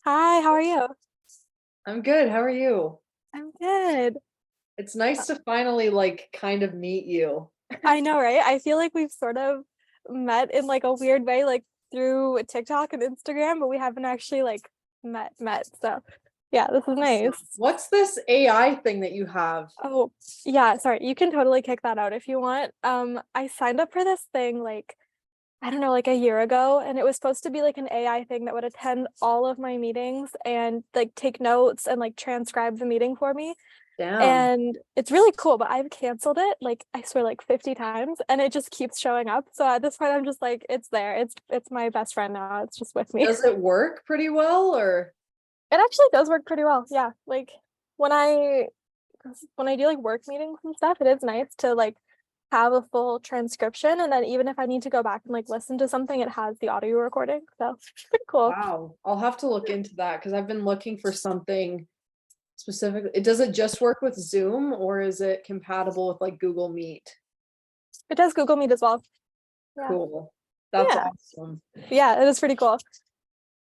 Hi, how are you? I'm good. How are you? I'm good. It's Uh, nice to finally kind of meet you. I know, right? I feel like we've sort of met in like a weird way, like through TikTok and Instagram, but we haven't actually like met. So yeah, this is Awesome. nice. What's this AI thing that you have? Oh, yeah, sorry. You can totally kick that out if you want. I signed up for this thing like I don't know, like a year ago, and it was supposed to be like an AI thing that would attend all of my meetings and like take notes and like transcribe the meeting for me. Damn. And it's really cool, but I've canceled it like I swear like 50 times and it just keeps showing up. So at this point I'm just like it's there. It's my best friend now. It's just with me. Does it work pretty well or? It actually does work pretty well. Yeah. Like when I when I do like work meetings and stuff, it is nice to like have a full transcription, and then even if I need to go back and like listen to something, it has the audio recording. So it's pretty cool. Wow. I'll have to look into that because I've been looking for something specific. Does it just work with Zoom or is it compatible with like Google Meet? It does Google Meet as well. Yeah. Cool. That's Yeah. awesome. Yeah, it is pretty cool.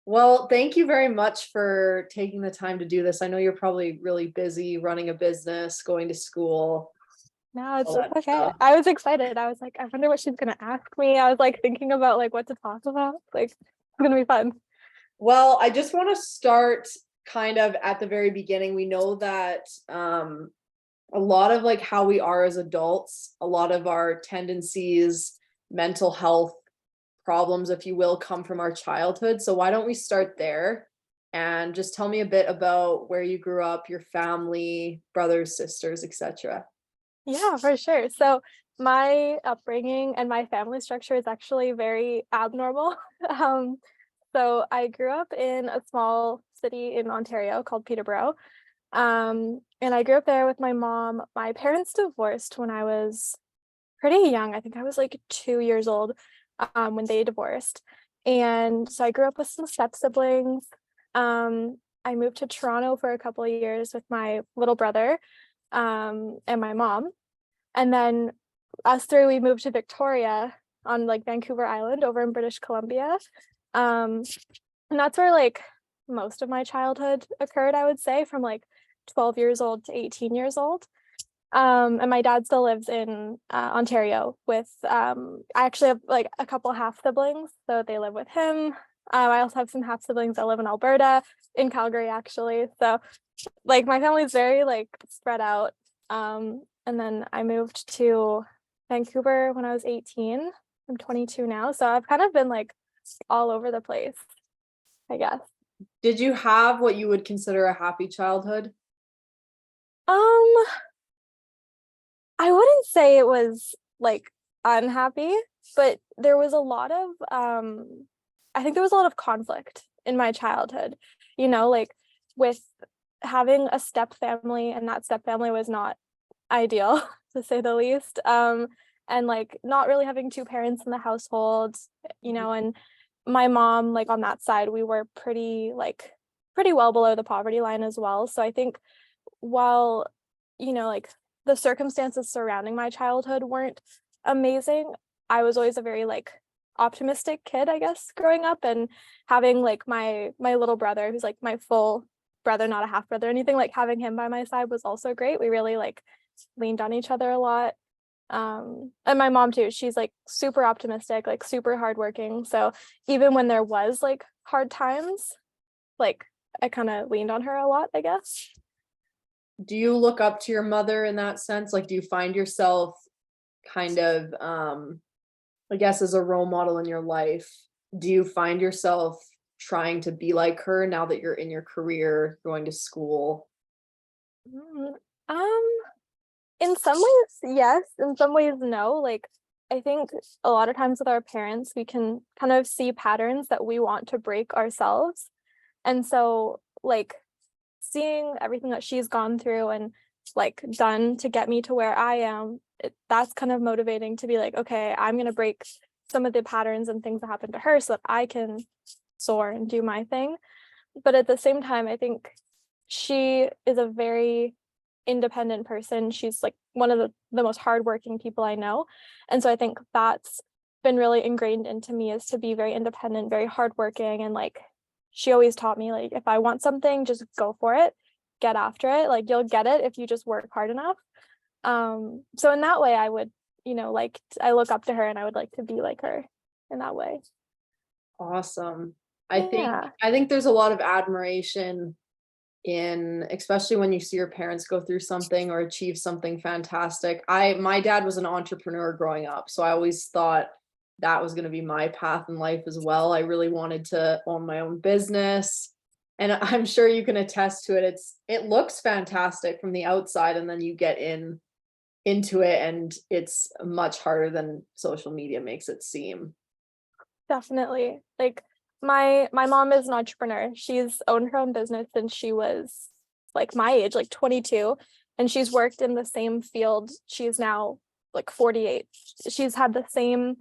Well, thank you very much for taking the time to do this. I know you're probably really busy running a business, going to school, No, all it's that okay. stuff. I was excited. I was like, I wonder what she's gonna ask me. I was like thinking about like what to talk about. Like, it's gonna be fun. Well, I just want to start kind of at the very beginning. We know that a lot of like how we are as adults, a lot of our tendencies, mental health problems, if you will, come from our childhood. So why don't we start there and just tell me a bit about where you grew up, your family, brothers, sisters, etc. Yeah, for sure. So my upbringing and my family structure is actually very abnormal. Um, so I grew up in a small city in Ontario called Peterborough. And I grew up there with my mom. My parents divorced when I was pretty young. I think I was like 2 years old when they divorced. And so I grew up with some step siblings. I moved to Toronto for a couple of years with my little brother and my mom. And then us three, we moved to Victoria on like Vancouver Island over in British Columbia. Um, and that's where like most of my childhood occurred, I would say, from like 12 years old to 18 years old. And my dad still lives in Ontario with I actually have like a couple half siblings, so they live with him. I also have some half siblings that live in Alberta, in Calgary actually. So like my family's very like spread out. And then I moved to Vancouver when I was 18. I'm 22 now, so I've kind of been like all over the place, I guess. Did you have what you would consider a happy childhood? Um, I wouldn't say it was like unhappy, but there was a lot of I think there was a lot of conflict in my childhood, like with having a step family, and that step family was not ideal to say the least. And like not really having two parents in the household, and my mom, like on that side, we were pretty well below the poverty line as well. So I think while, like the circumstances surrounding my childhood weren't amazing, I was always a very like optimistic kid, I guess, growing up, and having like my little brother who's like my full brother, not a half brother or anything, like having him by my side was also great. We really like leaned on each other a lot. And my mom too, she's like super optimistic, like super hardworking. So even when there was like hard times, like I kind of leaned on her a lot, I guess. Do you look up to your mother in that sense? Like, do you find yourself kind of, I guess, as a role model in your life? Do you find yourself trying to be like her now that you're in your career, going to school? Mm, Um, in some ways, yes. In some ways, no. Like, I think a lot of times with our parents, we can kind of see patterns that we want to break ourselves. And so, like, seeing everything that she's gone through and like done to get me to where I am, that's kind of motivating to be like, okay, I'm going to break some of the patterns and things that happened to her so that I can soar and do my thing. But at the same time, I think she is a very independent person. She's like one of the most hardworking people I know. And so I think that's been really ingrained into me, is to be very independent, very hardworking, and like she always taught me, like, if I want something, just go for it, get after it. Like, you'll get it if you just work hard enough. So in that way, I would, like, I look up to her and I would like to be like her in that way. Awesome. I think Yeah. I think there's a lot of admiration in, especially when you see your parents go through something or achieve something fantastic. My dad was an entrepreneur growing up, so I always thought that was going to be my path in life as well. I really wanted to own my own business. And I'm sure you can attest to it. It looks fantastic from the outside, and then you get into it and it's much harder than social media makes it seem. Definitely. Like, my mom is an entrepreneur. She's owned her own business since she was like my age, like 22, and she's worked in the same field. She's now like 48. She's had the same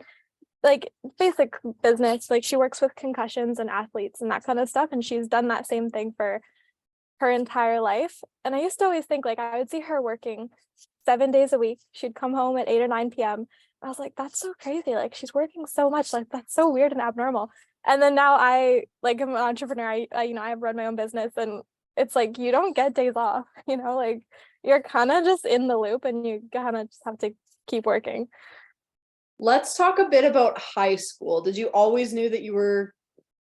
like basic business. Like, she works with concussions and athletes and that kind of stuff, and she's done that same thing for her entire life. And I used to always think, like, I would see her working 7 days a week. She'd come home at 8 or 9 p.m. I was like, that's so crazy. Like, she's working so much. Like, that's so weird and abnormal. And then now I like am an entrepreneur. I run my own business, and it's like you don't get days off, like you're kind of just in the loop and you kind of just have to keep working. Let's talk a bit about high school. Did you always know that you were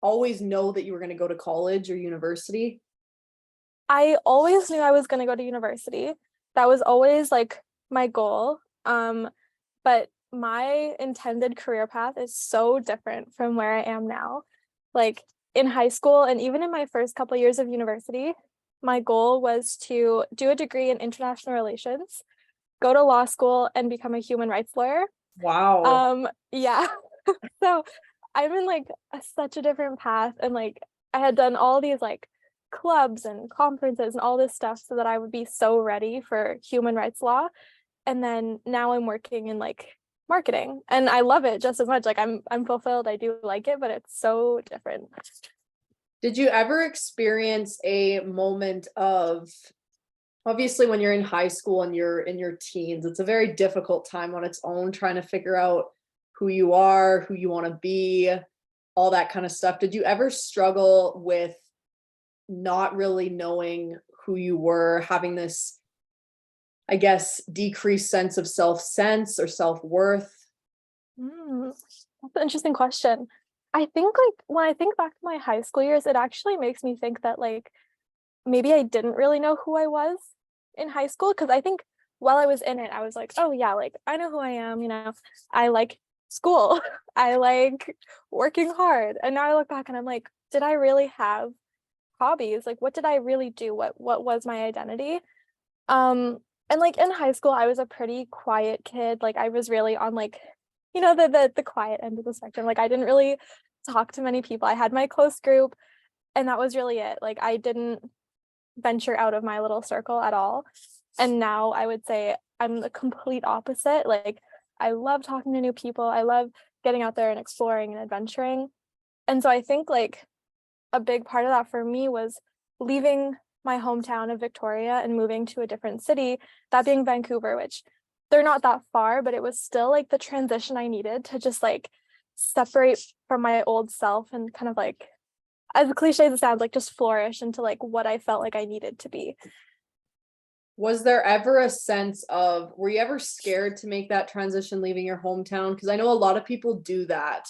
going to go to college or university? I always knew I was going to go to university. That was always like my goal. But my intended career path is so different from where I am now. Like, in high school and even in my first couple of years of university, my goal was to do a degree in international relations, go to law school, and become a human rights lawyer. Wow. Yeah. So I'm in like such a different path, and like I had done all these like clubs and conferences and all this stuff so that I would be so ready for human rights law. And then now I'm working in like marketing, and I love it just as much. Like, I'm fulfilled. I do like it, but it's so different. Did you ever experience a moment of, obviously when you're in high school and you're in your teens, it's a very difficult time on its own trying to figure out who you are, who you want to be, all that kind of stuff. Did you ever struggle with not really knowing who you were, having this, I guess, decreased sense of self-sense or self-worth? That's an interesting question. I think, like, when I think back to my high school years, it actually makes me think that like maybe I didn't really know who I was in high school, because I think while I was in it, I was like, oh yeah, like I know who I am, I like school. I like working hard. And now I look back and I'm like, did I really have hobbies? Like, what did I really do? What was my identity? And like in high school, I was a pretty quiet kid. Like, I was really on like, the quiet end of the spectrum. Like, I didn't really talk to many people. I had my close group, and that was really it. Like, I didn't venture out of my little circle at all. And now I would say I'm the complete opposite. Like, I love talking to new people. I love getting out there and exploring and adventuring. And so I think like a big part of that for me was leaving my hometown of Victoria and moving to a different city, that being Vancouver, which they're not that far, but it was still like the transition I needed to just like separate from my old self and kind of like, as cliche as it sounds, like just flourish into like what I felt like I needed to be. Was there ever a sense of, were you ever scared to make that transition leaving your hometown? Because I know a lot of people do that.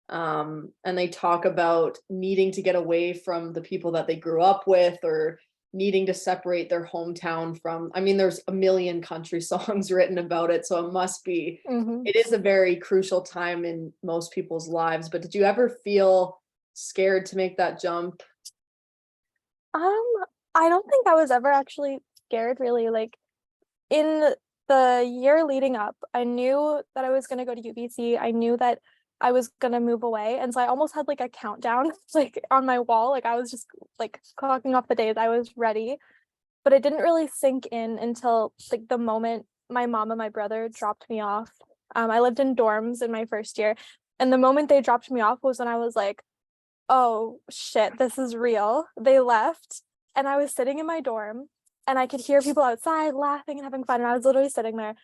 And they talk about needing to get away from the people that they grew up with, or needing to separate their hometown from, I mean, there's a million country songs written about it, so it must be, Mm-hmm. it is a very crucial time in most people's lives. But did you ever feel scared to make that jump? I don't think I was ever actually scared, really. Like, in the year leading up, I knew that I was going to go to UBC. I knew that I was going to move away. And so I almost had like a countdown like on my wall. Like, I was just like clocking off the days I was ready. But it didn't really sink in until like the moment my mom and my brother dropped me off. I lived in dorms in my first year. And the moment they dropped me off was when I was like, oh shit, this is real. They left, and I was sitting in my dorm, and I could hear people outside laughing and having fun. And I was literally sitting there,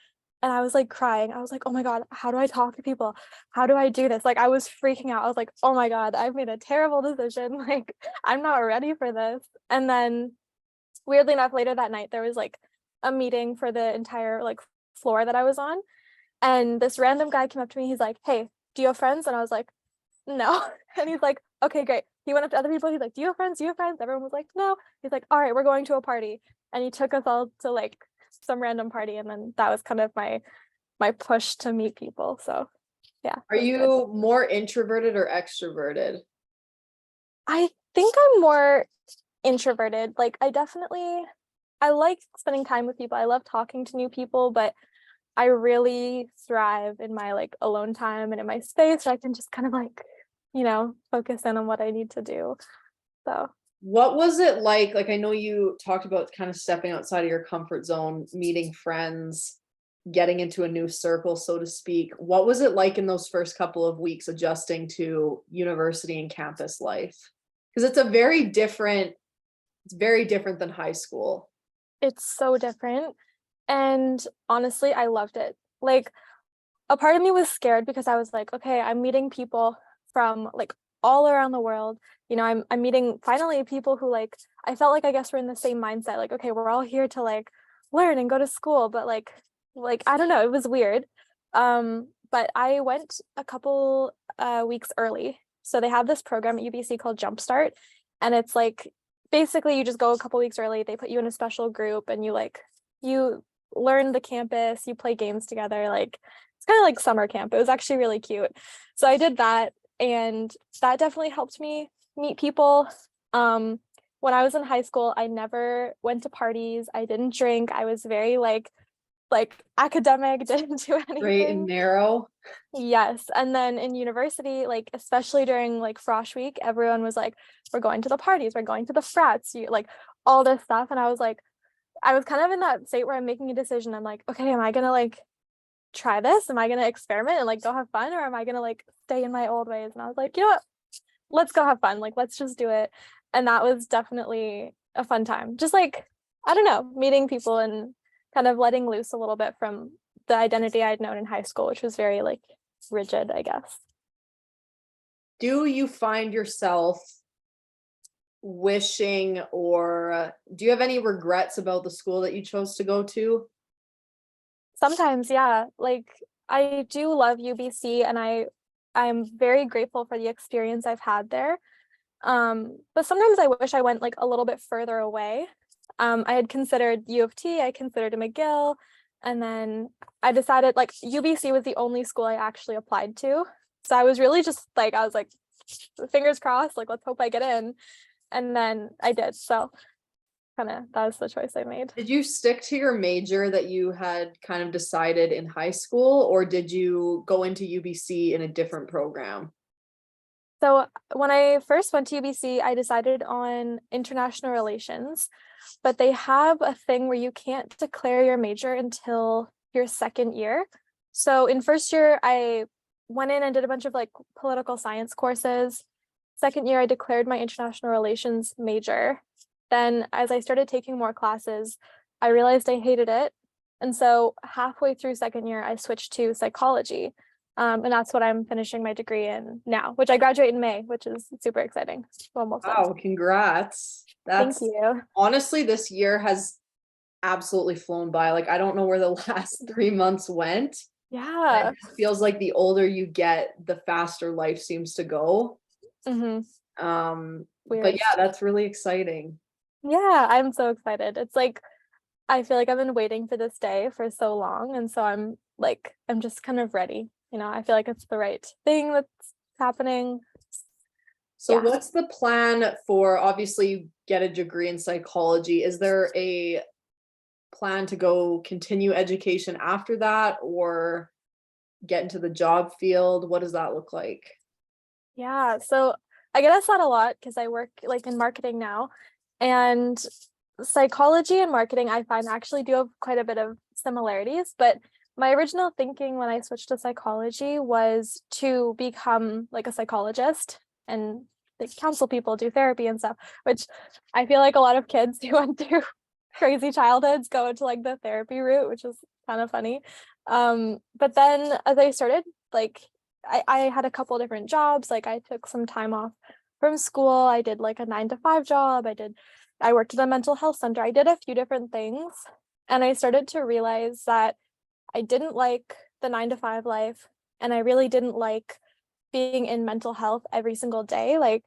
and I was like crying. I was like, oh my God, how do I talk to people? How do I do this? Like I was freaking out. I was like, oh my God, I've made a terrible decision. Like I'm not ready for this. And then weirdly enough, later that night, there was like a meeting for the entire like floor that I was on. And this random guy came up to me. He's like, hey, do you have friends? And I was like, no. And he's like, okay, great. He went up to other people. He's like, do you have friends? Do you have friends? Everyone was like, no. He's like, all right, we're going to a party. And he took us all to like some random party. And then that was kind of my push to meet people. So yeah. Are it was good. you more introverted or extroverted? I think I'm more introverted. Like I like spending time with people. I love talking to new people, but I really thrive in my like alone time and in my space. So I can just kind of like, focus in on what I need to do. So What was it like? Like, I know you talked about kind of stepping outside of your comfort zone, meeting friends, getting into a new circle, so to speak. What was it like in those first couple of weeks adjusting to university and campus life? Because it's very different than high school. it's so different. And honestly, I loved it. Like a part of me was scared because I was like, okay, I'm meeting people from like all around the world. I'm meeting finally people who like I felt like I guess we're in the same mindset. Like, okay, we're all here to like learn and go to school, but like I don't know, it was weird. But I went a couple weeks early. So they have this program at UBC called Jumpstart, and it's like basically you just go a couple weeks early. They put you in a special group and you learn the campus, you play games together. Like it's kind of like summer camp. It was actually really cute. So I did that, and that definitely helped me meet people. When I was in high school, I never went to parties. I didn't drink. I was very like academic, didn't do Straight and anything. narrow. Yes. And then in university, like especially during like frosh week, everyone was like, we're going to the parties, we're going to the frats, like all this stuff. And I was like, I was kind of in that state where I'm making a decision. I'm like, okay, am I gonna like try this? Am I gonna experiment and like go have fun, or am I gonna like stay in my old ways? And I was like, you know what? Let's go have fun. Like, let's just do it. And that was definitely a fun time. Just like, I don't know, meeting people and kind of letting loose a little bit from the identity I'd known in high school, which was very like rigid, I guess. Do you find yourself wishing, or do you have any regrets about the school that you chose to go to? Sometimes, yeah. Like I do love UBC, and I'm very grateful for the experience I've had there. But sometimes I wish I went like a little bit further away. I had considered U of T, I considered McGill, and then I decided like UBC was the only school I actually applied to. So I was really just like, I was like, fingers crossed, like let's hope I get in. And then I did. So kind of that was the choice I made. Did you stick to your major that you had kind of decided in high school, or did you go into UBC in a different program? So when I first went to UBC, I decided on international relations, but they have a thing where you can't declare your major until your second year. So in first year, I went in and did a bunch of like political science courses. Second year, I declared my international relations major. Then as I started taking more classes, I realized I hated it. And so halfway through second year, I switched to psychology. And that's what I'm finishing my degree in now, which I graduate in May, which is super exciting. Almost done. Wow, congrats. Thank That's you. honestly, this year has absolutely flown by. Like, I don't know where the last 3 months went. Yeah. It just feels like the older you get, the faster life seems to go. Hmm. But Weird. yeah, that's really exciting. Yeah, I'm so excited. It's like I feel like I've been waiting for this day for so long. And so I'm just kind of ready. I feel like it's the right thing that's happening. So Yeah. what's the plan for, obviously you get a degree in psychology. Is there a plan to go continue education after that, or get into the job field? What does that look like? Yeah. So I get asked that a lot because I work like in marketing now. And psychology and marketing, I find actually do have quite a bit of similarities. But my original thinking when I switched to psychology was to become like a psychologist and like counsel people, do therapy and stuff, which I feel like a lot of kids who went through crazy childhoods go into like the therapy route, which is kind of funny. But then as I started, like I had a couple different jobs. Like I took some time off from school. I did like a 9 to 5 job. I worked at a mental health center. I did a few different things. And I started to realize that I didn't like the 9 to 5 life. And I really didn't like being in mental health every single day. Like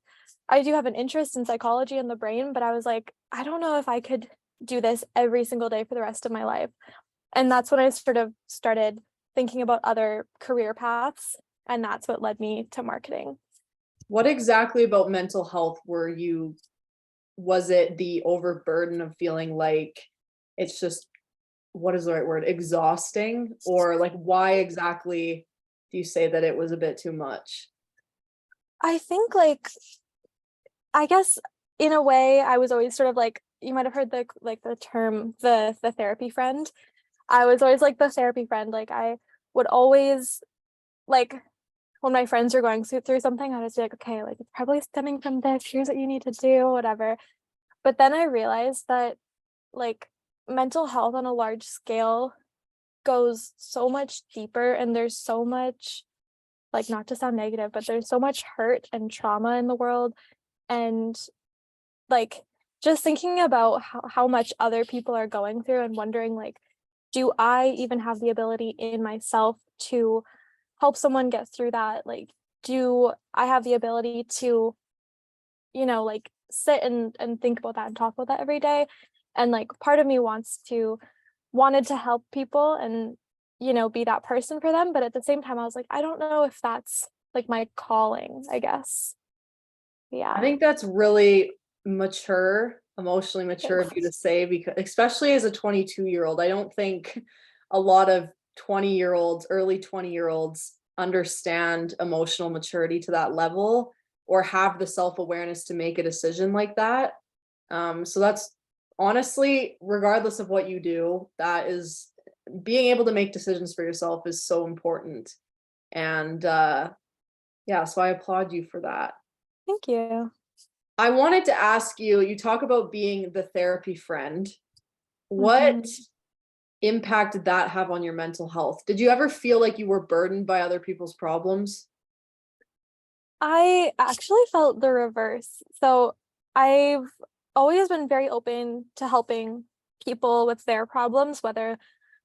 I do have an interest in psychology and the brain, but I was like, I don't know if I could do this every single day for the rest of my life. And that's when I sort of started thinking about other career paths. And that's what led me to marketing. What exactly about mental health was it the overburden of feeling like it's just, what is the right word, exhausting? Or like, why exactly do you say that it was a bit too much? I think I guess in a way I was always sort of like, you might have heard the term the therapy friend. I was always like the therapy friend. Like I would always like when my friends were going through something, I was like, okay, like it's probably stemming from this. Here's what you need to do, whatever. But then I realized that like mental health on a large scale goes so much deeper, and there's so much, like, not to sound negative, but there's so much hurt and trauma in the world. And like just thinking about how much other people are going through and wondering like, do I even have the ability in myself to help someone get through that? Like, do I have the ability to, like sit and think about that and talk about that every day? And like part of me wanted to help people and, be that person for them. But at the same time, I was like, I don't know if that's like my calling, I guess. I Yeah. think that's really mature, emotionally mature of you Thanks. to say, because especially as a 22-year-old, I don't think a lot of 20-year-olds, early 20-year-olds understand emotional maturity to that level or have the self-awareness to make a decision like that. So that's honestly, regardless of what you do, that is being able to make decisions for yourself is so important. And yeah, so I applaud you for that. Thank you. I wanted to ask you, you talk about being the therapy friend. What Mhm. impact did that have on your mental health? Did you ever feel like you were burdened by other people's problems? I actually felt the reverse. So I've always been very open to helping people with their problems, whether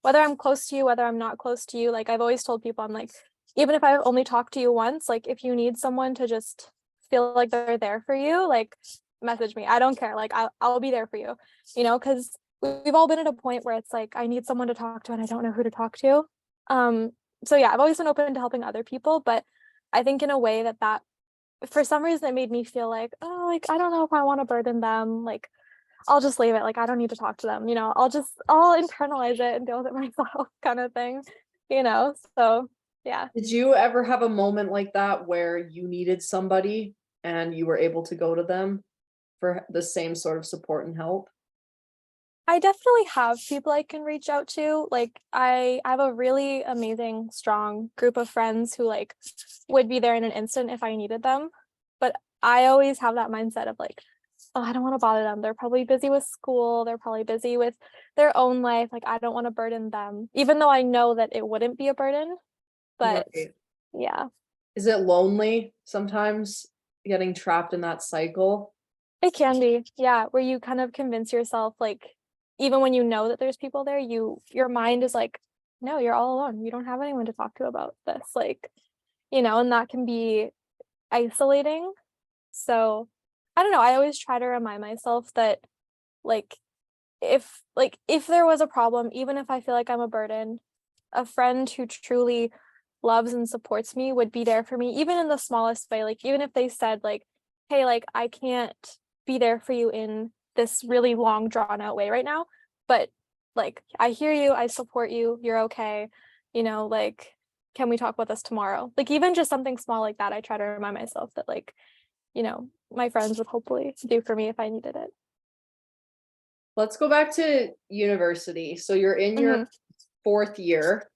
I'm close to you, whether I'm not close to you. Like I've always told people, I'm like, even if I've only talked to you once, like if you need someone to just feel like they're there for you, like message me. I don't care. Like I'll be there for you, because we've all been at a point where it's like I need someone to talk to and I don't know who to talk to. Um, so yeah, I've always been open to helping other people, but I think in a way that for some reason it made me feel like, oh, like I don't know if I want to burden them. Like I'll just leave it. Like I don't need to talk to them. I'll internalize it and deal with it myself, kind of thing. So yeah. Did you ever have a moment like that where you needed somebody and you were able to go to them for the same sort of support and help? I definitely have people I can reach out to. Like I have a really amazing, strong group of friends who like would be there in an instant if I needed them. But I always have that mindset of like, oh, I don't want to bother them. They're probably busy with school. They're probably busy with their own life. Like I don't want to burden them, even though I know that it wouldn't be a burden. But Right. yeah, Is it lonely sometimes getting trapped in that cycle? it can be. Yeah, where you kind of convince yourself like even when you know that there's people there, your mind is like, no, you're all alone. You don't have anyone to talk to about this. Like, and that can be isolating. So, I don't know. I always try to remind myself that like if there was a problem, even if I feel like I'm a burden, a friend who truly loves and supports me would be there for me, even in the smallest way. Like even if they said like, hey, like I can't be there for you in this really long drawn out way right now, but like I hear you, I support you, you're okay, like can we talk about this tomorrow? Like even just something small like that, I try to remind myself that like, my friends would hopefully do for me if I needed it. Let's go back to university. So you're in your Hmm. fourth year,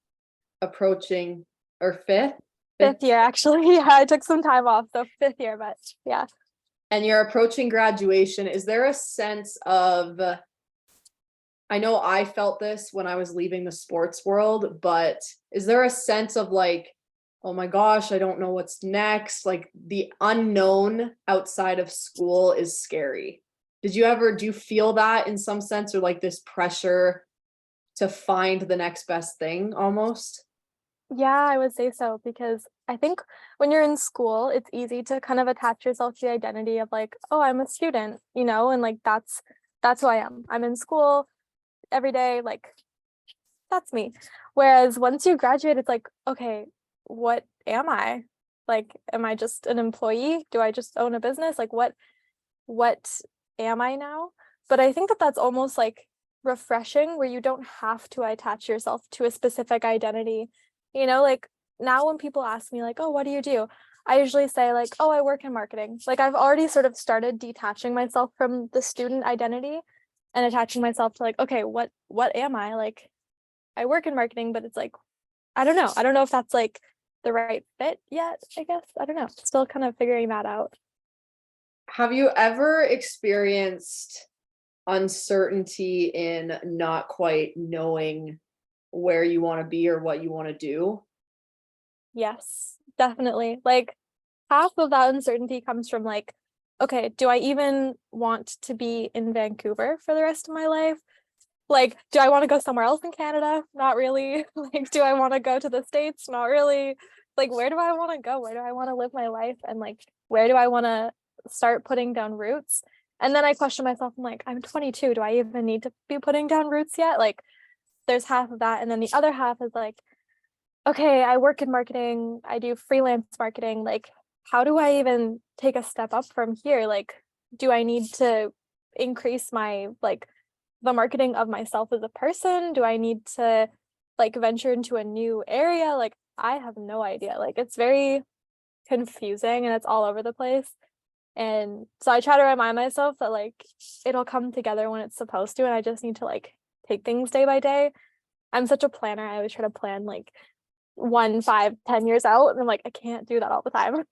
approaching or fifth, fifth, Fifth year, actually. Yeah, I took some time off, so fifth year, but yeah. and you're approaching graduation. Is there a sense of I know I felt this when I was leaving the sports world, but is there a sense of like, oh my gosh, I don't know what's next? Like the unknown outside of school is scary. Do you feel that in some sense, or like this pressure to find the next best thing almost? Yeah, I would say so because I think when you're in school, it's easy to kind of attach yourself to the identity of like, oh, I'm a student, and like that's who I am. I'm in school every day, like that's me. Whereas once you graduate, it's like, okay, what am I? Like, am I just an employee? Do I just own a business? Like, what am I now? But I think that that's almost like refreshing where you don't have to attach yourself to a specific identity. Like now when people ask me like, "Oh, what do you do?" I usually say like, "Oh, I work in marketing." Like I've already sort of started detaching myself from the student identity and attaching myself to like, "Okay, what am I?" Like I work in marketing, but it's like I don't know. I don't know if that's like the right fit yet, I guess. I don't know. Still kind of figuring that out. Have you ever experienced uncertainty in not quite knowing where you want to be or what you want to do? Yes, definitely. Like half of that uncertainty comes from like, okay, do I even want to be in Vancouver for the rest of my life? Like, do I want to go somewhere else in Canada? Not really. Like, do I want to go to the States? Not really. Like, where do I want to go? Where do I want to live my life? And like, where do I want to start putting down roots? And then I question myself, I'm like, I'm 22. Do I even need to be putting down roots yet? Like, there's half of that. And then the other half is like, okay, I work in marketing, I do freelance marketing. Like, how do I even take a step up from here? Like, do I need to increase my like the marketing of myself as a person? Do I need to like venture into a new area? Like, I have no idea. Like, it's very confusing and it's all over the place. And so I try to remind myself that like it'll come together when it's supposed to, and I just need to like take things day by day. I'm such a planner. I always try to plan like 1, 5, 10 years out. And I'm like, I can't do that all the time.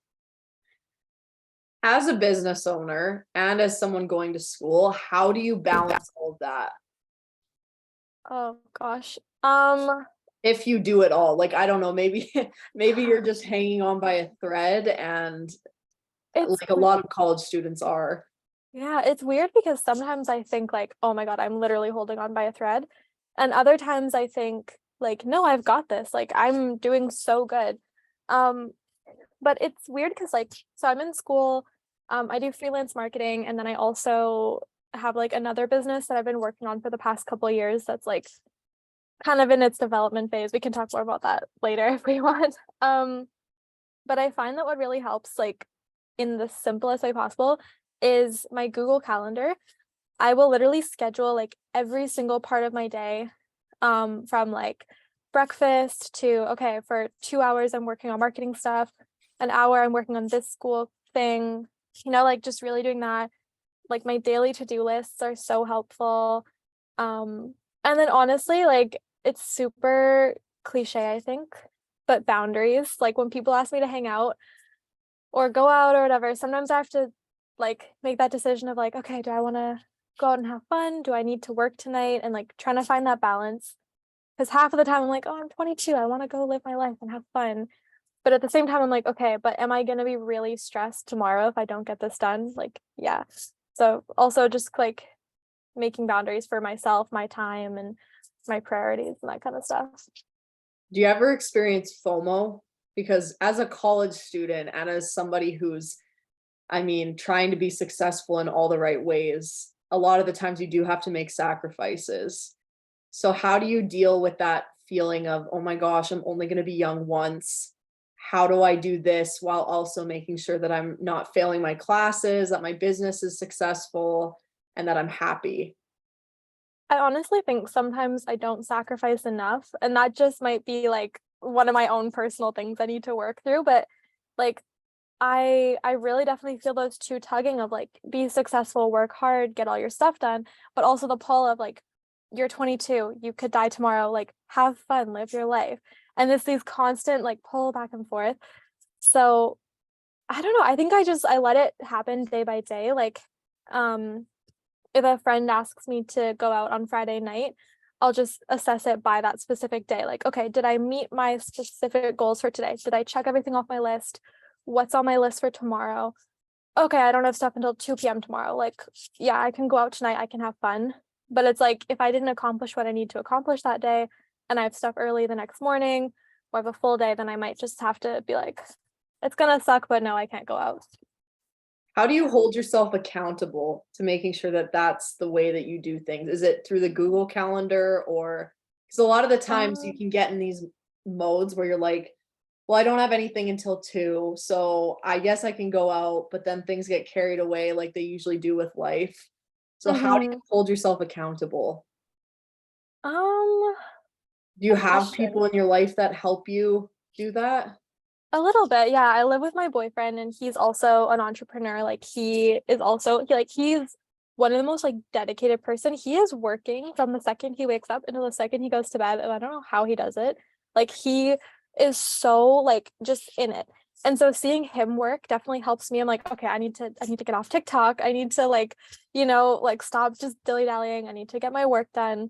As a business owner and as someone going to school, how do you balance all of that? Oh gosh. If you do it all, like I don't know, maybe maybe you're just hanging on by a thread and It's like a lot of college students are. yeah, it's weird because sometimes I think like, oh my God, I'm literally holding on by a thread. And other times I think like, no, I've got this. Like I'm doing so good. Um, but it's weird because like, so I'm in school, I do freelance marketing, and then I also have like another business that I've been working on for the past couple of years that's like kind of in its development phase. We can talk more about that later if we want. But I find that what really helps, like in the simplest way possible, is my Google Calendar. I will literally schedule like every single part of my day, from like breakfast to okay, for 2 hours I'm working on marketing stuff, an hour I'm working on this school thing, like just really doing that. Like my daily to-do lists are so helpful. And then honestly, like it's super cliche, I think, but boundaries. Like when people ask me to hang out or go out or whatever, sometimes I have to like make that decision of like, okay, do I want to go out and have fun? Do I need to work tonight? And like trying to find that balance. Because half of the time I'm like, oh, I'm 22. I want to go live my life and have fun. But at the same time, I'm like, okay, but am I going to be really stressed tomorrow if I don't get this done? Like, yeah. So also just like making boundaries for myself, my time, and my priorities and that kind of stuff. Do you ever experience FOMO? Because as a college student and as somebody who's, I mean, trying to be successful in all the right ways, a lot of the times you do have to make sacrifices. So how do you deal with that feeling of, oh my gosh, I'm only going to be young once? How do I do this while also making sure that I'm not failing my classes, that my business is successful, and that I'm happy? I honestly think sometimes I don't sacrifice enough, and that just might be like one of my own personal things I need to work through. But like I really definitely feel those two tugging of like be successful, work hard, get all your stuff done, but also the pull of like you're 22, you could die tomorrow, like have fun, live your life. And it's these constant like pull back and forth. So I don't know. I think I let it happen day by day. Like um if a friend asks me to go out on Friday night, I'll just assess it by that specific day. Like, okay, did I meet my specific goals for today? Did I check everything off my list? What's on my list for tomorrow? Okay, I don't have stuff until 2 p.m. tomorrow. Like, yeah, I can go out tonight, I can have fun. But it's like if I didn't accomplish what I need to accomplish that day and I have stuff early the next morning or I have a full day, then I might just have to be like, it's gonna suck, but no, I can't go out. How do you hold yourself accountable to making sure that that's the way that you do things? Is it through the Google Calendar, or because a lot of the times you Um, can get in these modes where you're like, well, I don't have anything until 2, so I guess I can go out, but then things get carried away like they usually do with life. So how do you mhm. hold yourself accountable? Um, Do you Good have question. people in your life that help you do that? A little bit, yeah. I live with my boyfriend and he's also an entrepreneur. Like he's one of the most like dedicated person. He is working from the second he wakes up until the second he goes to bed. And I don't know how he does it. Like he is so like just in it. And so seeing him work definitely helps me. I'm like, okay, I need to get off TikTok. I need to like, like stop just dilly-dallying. I need to get my work done.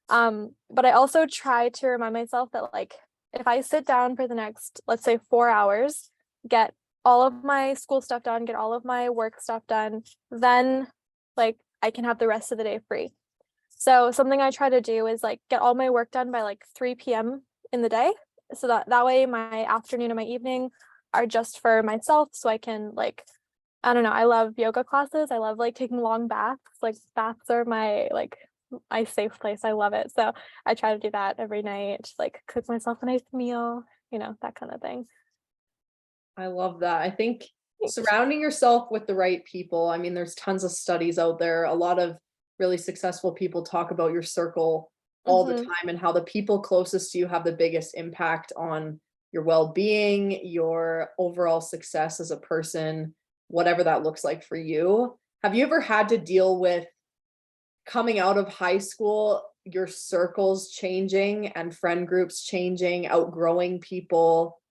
But I also try to remind myself that like if I sit down for the next, let's say 4 hours, get all of my school stuff done, get all of my work stuff done, then like I can have the rest of the day free. So something I try to do is like get all my work done by like 3 p.m. in the day. So that way my afternoon and my evening are just for myself. So I can like, I don't know, I love yoga classes. I love like taking long baths. Like baths are my safe place. I love it. So I try to do that every night, like cook myself a nice meal, that kind of thing. I love that. I think Thanks. surrounding yourself with the right people. I mean, there's tons of studies out there. A lot of really successful people talk about your circle all the Mm-hmm. time and how the people closest to you have the biggest impact on your well-being, your overall success as a person, whatever that looks like for you. Have you ever had to deal with coming out of high school, your circles changing and friend groups changing, outgrowing people?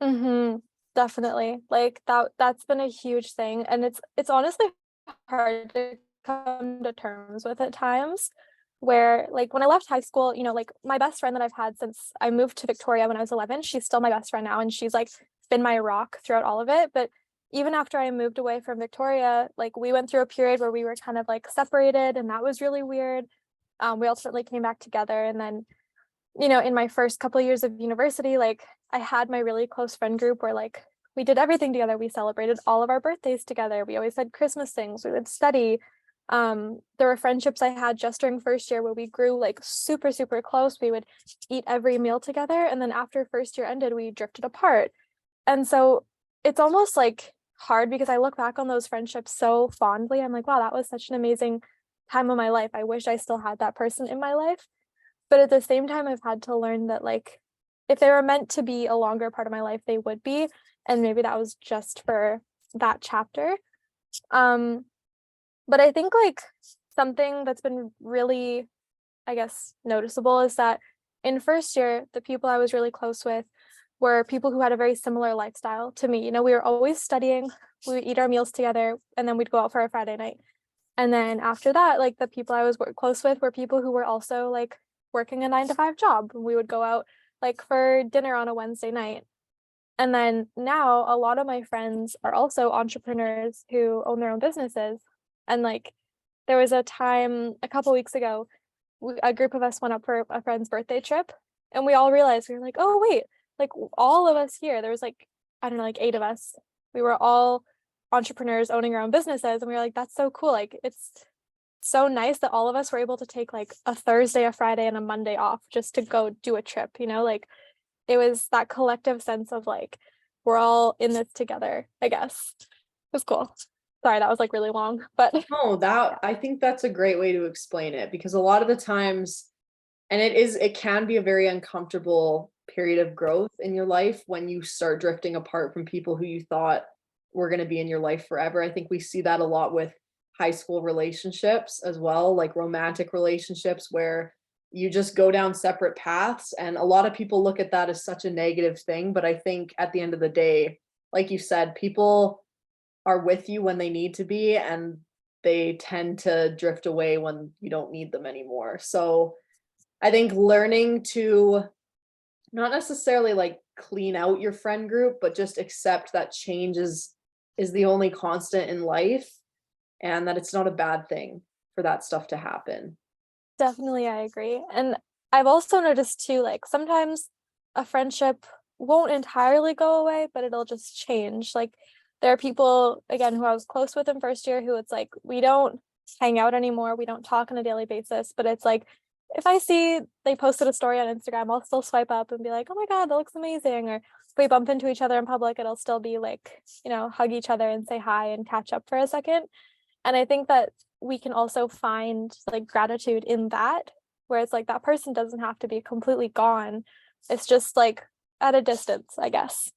Mm-hmm. Definitely. Like that's been a huge thing. And it's honestly hard to come to terms with at times where like when I left high school, like my best friend that I've had since I moved to Victoria when I was 11, she's still my best friend now and she's like been my rock throughout all of it. But even after I moved away from Victoria, like we went through a period where we were kind of like separated and that was really weird. We ultimately came back together and then in my first couple of years of university, like I had my really close friend group where like we did everything together. We celebrated all of our birthdays together. We always had Christmas things. We would study. There were friendships I had just during first year where we grew like super, super close. We would eat every meal together. And then after first year ended, we drifted apart. And so it's almost like hard because I look back on those friendships so fondly. I'm like, wow, that was such an amazing time of my life. I wish I still had that person in my life. But at the same time, I've had to learn that like if they were meant to be a longer part of my life, they would be. And maybe that was just for that chapter. Um, but I think like something that's been really, I guess, noticeable is that in first year, the people I was really close with were people who had a very similar lifestyle to me. We were always studying, we would eat our meals together, and then we'd go out for a Friday night. And then after that, like the people I was close with were people who were also like working a 9 to 5 job. We would go out like for dinner on a Wednesday night. And then now a lot of my friends are also entrepreneurs who own their own businesses. And like there was a time a couple weeks ago, a group of us went up for a friend's birthday trip and we all realized we were like, oh, wait, like all of us here, there was like, I don't know, like 8 of us. We were all entrepreneurs owning our own businesses. And we were like, that's so cool. Like it's so nice that all of us were able to take like a Thursday, a Friday, and a Monday off just to go do a trip, like it was that collective sense of like we're all in this together, I guess. It was cool. Sorry, that was like really long, but Oh, yeah. that I think that's a great way to explain it because a lot of the times, and it can be a very uncomfortable period of growth in your life when you start drifting apart from people who you thought were going to be in your life forever. I think we see that a lot with high school relationships as well, like romantic relationships where you just go down separate paths. And a lot of people look at that as such a negative thing. But I think at the end of the day, like you said, people are with you when they need to be, and they tend to drift away when you don't need them anymore. So I think learning to not necessarily like clean out your friend group, but just accept that change is the only constant in life and that it's not a bad thing for that stuff to happen. Definitely, I agree. And I've also noticed too, like sometimes a friendship won't entirely go away, but it'll just change. Like there are people, again, who I was close with in first year who it's like we don't hang out anymore, we don't talk on a daily basis, but it's like if I see they posted a story on Instagram, I'll still swipe up and be like, oh my God, that looks amazing. Or if we bump into each other in public, it'll still be like, hug each other and say hi and catch up for a second. And I think that we can also find like gratitude in that, where it's like that person doesn't have to be completely gone. It's just like at a distance, I guess,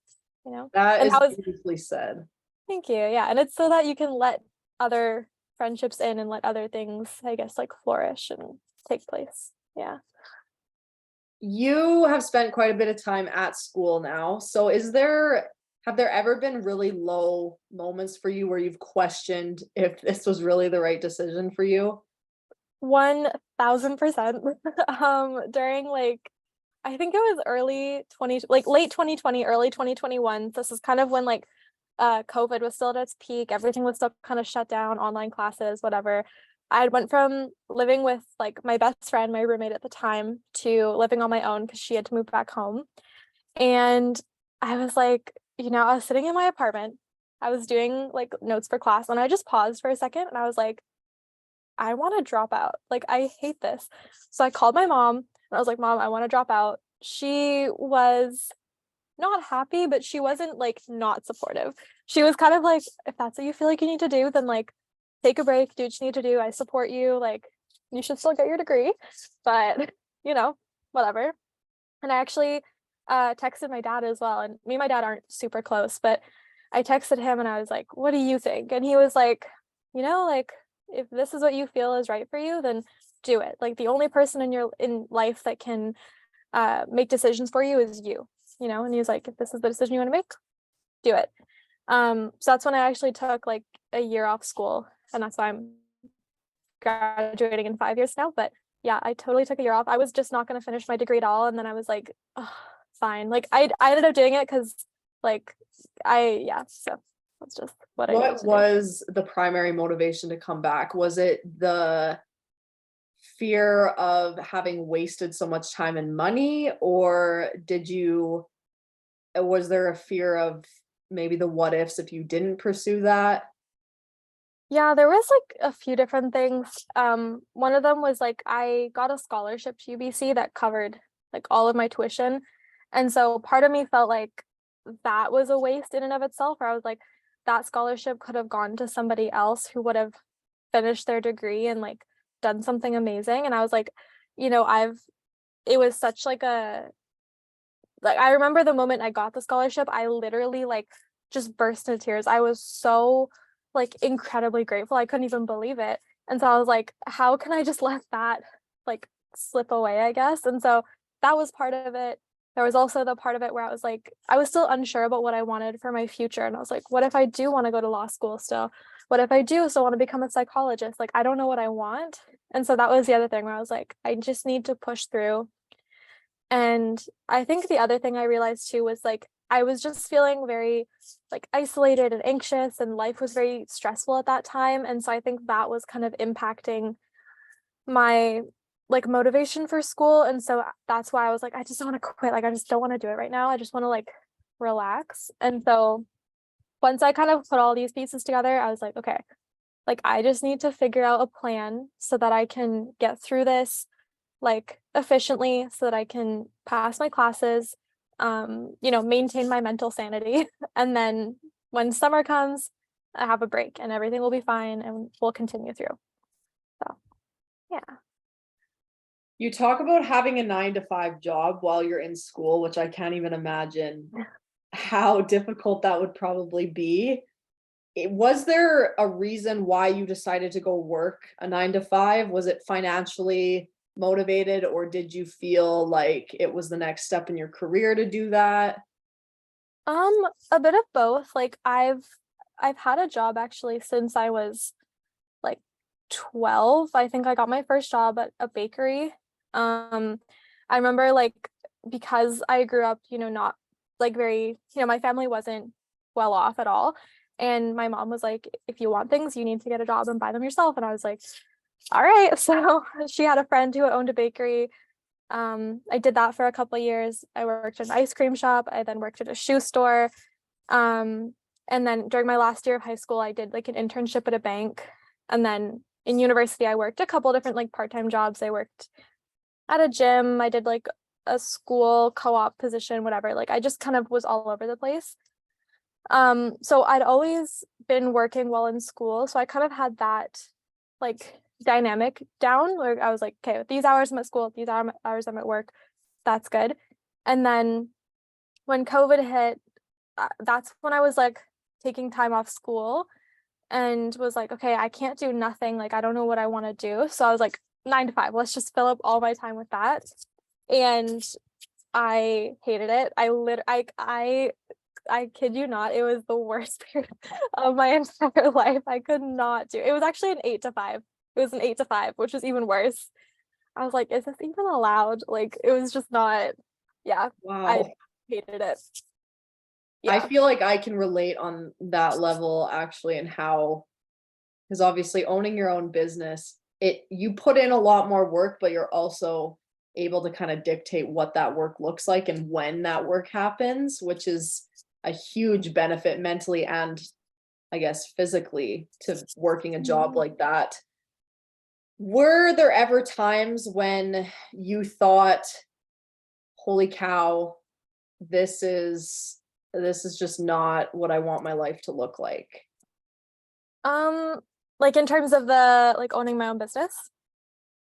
That And is that was, beautifully said. thank you. Yeah. And it's so that you can let other friendships in and let other things, I guess, like flourish and take place. Yeah. You have spent quite a bit of time at school now. So have there ever been really low moments for you where you've questioned if this was really the right decision for you? 1000%. During like I think it was late 2020, early 2021. This is kind of when like COVID was still at its peak. Everything was still kind of shut down, online classes, whatever. I went from living with like my best friend, my roommate at the time, to living on my own because she had to move back home. And I was like, I was sitting in my apartment. I was doing like notes for class and I just paused for a second and I was like, I want to drop out. Like, I hate this. So I called my mom and I was like, Mom, I want to drop out. She was not happy, but she wasn't like not supportive. She was kind of like, if that's what you feel like you need to do, then like take a break, do what you need to do. I support you. Like, you should still get your degree, but whatever. And I actually texted my dad as well. And me and my dad aren't super close, but I texted him and I was like, what do you think? And he was like, like if this is what you feel is right for you, then do it. Like the only person in life that can make decisions for you is you, and he was like, if this is the decision you want to make, do it. So that's when I actually took like a year off school, and that's why I'm graduating in 5 years now. But yeah, I totally took a year off. I was just not going to finish my degree at all, and then I was like, oh, fine. Like I ended up doing it because like so that's just what I needed What to do. was the primary motivation to come back? Was it the fear of having wasted so much time and money, or was there a fear of maybe the what ifs if you didn't pursue that? Yeah, there was like a few different things. One of them was like I got a scholarship to UBC that covered like all of my tuition. And so part of me felt like that was a waste in and of itself, where I was like, that scholarship could have gone to somebody else who would have finished their degree and like done something amazing. And I was like, it was such like I remember the moment I got the scholarship, I literally like just burst into tears. I was so like incredibly grateful. I couldn't even believe it. And so I was like, how can I just let that like slip away, I guess? And so that was part of it. There was also the part of it where I was like, I was still unsure about what I wanted for my future. And I was like, what if I do want to go to law school still? What if I do still want to become a psychologist? Like, I don't know what I want. And so that was the other thing where I was like, I just need to push through. And I think the other thing I realized too was like I was just feeling very like isolated and anxious, and life was very stressful at that time. And so I think that was kind of impacting my like motivation for school. And so that's why I was like, I just don't want to quit. Like I just don't want to do it right now. I just want to like relax. And so once I kind of put all these pieces together, I was like, okay, like I just need to figure out a plan so that I can get through this like efficiently, so that I can pass my classes, maintain my mental sanity. And then when summer comes, I have a break and everything will be fine and we'll continue through. So yeah. You talk about having a 9 to 5 job while you're in school, which I can't even imagine how difficult that would probably be. Was there a reason why you decided to go work a 9 to 5? Was it financially motivated, or did you feel like it was the next step in your career to do that? A bit of both. Like I've had a job actually since I was like 12, I think I got my first job at a bakery. I remember like because I grew up, not like very, my family wasn't well off at all. And my mom was like, if you want things, you need to get a job and buy them yourself. And I was like, all right. So she had a friend who owned a bakery. I did that for a couple of years. I worked in an ice cream shop. I then worked at a shoe store. Um, and then during my last year of high school, I did like an internship at a bank. And then in university, I worked a couple different like part-time jobs. I worked at a gym. I did like a school co-op position, whatever. Like I just kind of was all over the place. So I'd always been working while in school. So I kind of had that like dynamic down where I was like, okay, these hours I'm at school, these hours I'm at work. That's good. And then when COVID hit, that's when I was like taking time off school and was like, okay, I can't do nothing. Like, I don't know what I want to do. So I was like, 9 to 5, let's just fill up all my time with that. And I hated it. I kid you not, it was the worst period of my entire life. I could not do it. It was actually an 8 to 5. It was an 8 to 5, which was even worse. I was like, is this even allowed? Like, it was just not, yeah, I Wow. hated it. I Yeah. feel like I can relate on that level actually, and how, because obviously owning your own business, you put in a lot more work, but you're also able to kind of dictate what that work looks like and when that work happens, which is a huge benefit mentally and I guess physically to working a job Mhm. like that. Were there ever times when you thought, holy cow, this is this is just not what I want my life to look like? Um, like in terms of the like owning my own business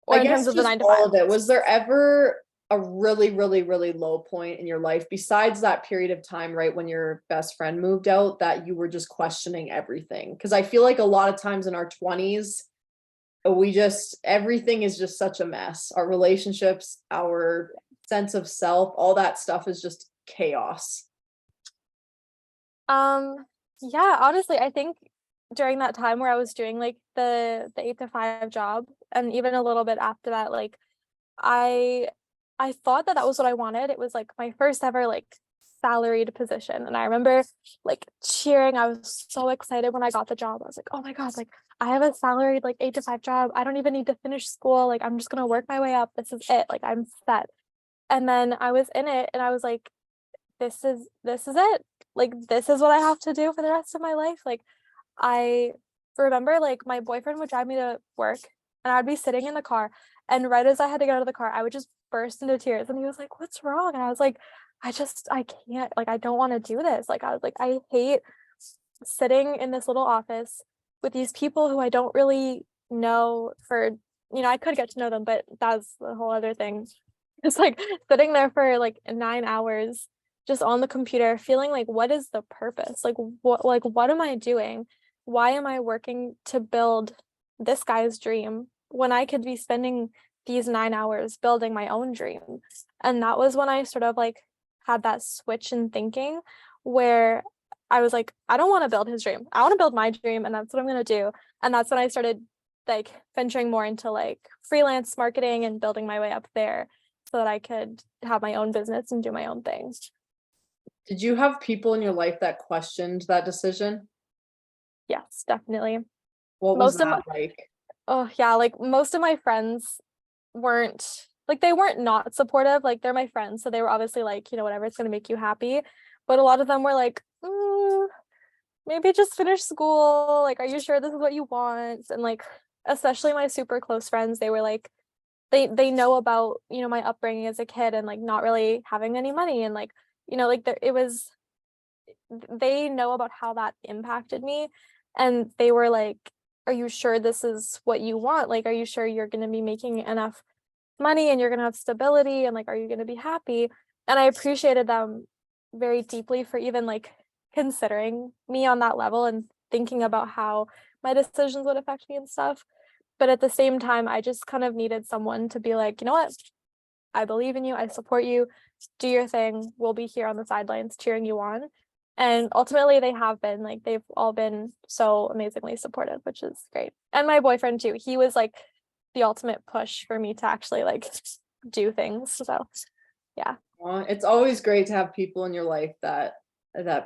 or I in terms guess of the just nine to all five. of it. Was there ever a really, really, really low point in your life besides that period of time right when your best friend moved out that you were just questioning everything? Because I feel like a lot of times in our 20s, we just everything is just such a mess. Our relationships, our sense of self, all that stuff is just chaos. Um, yeah, honestly, I think during that time where I was doing like the 8 to 5 job and even a little bit after that, like I I thought that that was what I wanted. It was like my first ever like salaried position. And I remember like cheering. I was so excited when I got the job. I was like, oh my God, like I have a salaried like 8 to 5 job. I don't even need to finish school. Like I'm just gonna work my way up. This is it. Like I'm set. And then I was in it and I was like, this is it. Like this is what I have to do for the rest of my life. Like I remember like my boyfriend would drive me to work and I'd be sitting in the car and right as I had to get out of the car, I would just burst into tears and he was like, "What's wrong?" And I was like, I can't, like I don't want to do this." Like I was like, I hate sitting in this little office with these people who I don't really know for, I could get to know them, but that's the whole other thing. It's like sitting there for like 9 hours just on the computer, feeling like, what is the purpose? What am I doing? Why am I working to build this guy's dream when I could be spending these 9 hours building my own dream? And that was when I sort of like had that switch in thinking where I was like, I don't want to build his dream. I want to build my dream, and that's what I'm gonna do. And that's when I started like venturing more into like freelance marketing and building my way up there so that I could have my own business and do my own things. Did you have people in your life that questioned that decision? Yes, definitely. What was Most of my, that like? oh yeah, like most of my friends weren't like they weren't not supportive. Like they're my friends, so they were obviously like, whatever, it's gonna make you happy. But a lot of them were like, maybe just finish school. Like, are you sure this is what you want? And like, especially my super close friends, they were like, they know about, my upbringing as a kid and like not really having any money and like, like it was they know about how that impacted me and they were like, are you sure this is what you want? Like, are you sure you're going to be making enough money and you're going to have stability and like are you going to be happy? And I appreciated them very deeply for even like considering me on that level and thinking about how my decisions would affect me and stuff. But at the same time, I just kind of needed someone to be like, you know what, I believe in you, I support you, do your thing, we'll be here on the sidelines cheering you on. And ultimately they have been like, they've all been so amazingly supportive, which is great. And my boyfriend too, he was like the ultimate push for me to actually like do things. So yeah. It's always great to have people in your life that